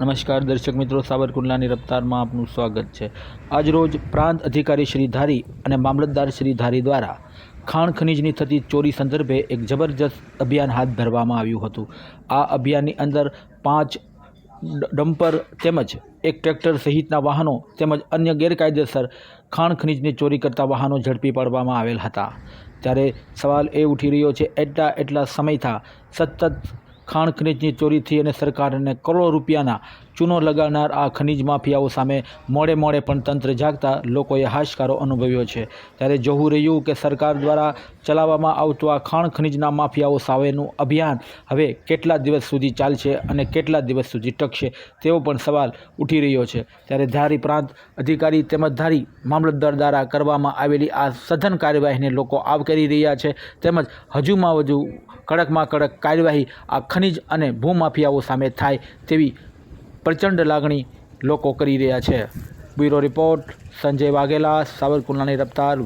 નમસ્કાર દર્શક મિત્રો, સાવરકુંડલાની રફતારમાં આપનું સ્વાગત છે। આજરોજ પ્રાંત અધિકારી શ્રી ધારી અને મામલતદાર શ્રી ધારી દ્વારા ખાણ ખનીજની થતી ચોરી સંદર્ભે એક જબરજસ્ત અભિયાન હાથ ધરવામાં આવ્યું હતું। આ અભિયાનની અંદર 5 ડમ્પર તેમજ એક ટ્રેક્ટર સહિતના વાહનો તેમજ અન્ય ગેરકાયદેસર ખાણ ખનીજની ચોરી કરતા વાહનો ઝડપી પાડવામાં આવેલ હતા। ત્યારે સવાલ એ ઉઠી રહ્યો છે, એટલા સમયથી સતત ખાણ ખનીજની ચોરીથી અને સરકારને કરોડો રૂપિયાના ચૂનો લગાવનાર આ ખનીજ માફિયાઓ સામે મોડે પણ તંત્ર જાગતા લોકોએ હાશકારો અનુભવ્યો છે। ત્યારે જોવું રહ્યું કે સરકાર દ્વારા ચલાવવામાં આવતું આ ખાણ ખનીજના માફિયાઓ સામેનું અભિયાન હવે કેટલા દિવસ સુધી ચાલશે અને કેટલા દિવસ સુધી ટકશે તેવો પણ સવાલ ઉઠી રહ્યો છે। ત્યારે ધારી પ્રાંત અધિકારી તેમજ ધારી મામલતદાર દ્વારા કરવામાં આવેલી આ સઘન કાર્યવાહીને લોકો આવકારી રહ્યા છે, તેમજ હજુમાં વધુ કડકમાં કડક કાર્યવાહી આ ખનીજ અને ભૂમાફિયાઓ સામે થાય તેવી પ્રચંડ લાગણી લોકો કરી રહ્યા છે। Bureau report Sanjay Vaghela, સાવરકુંડલાની રફતાર।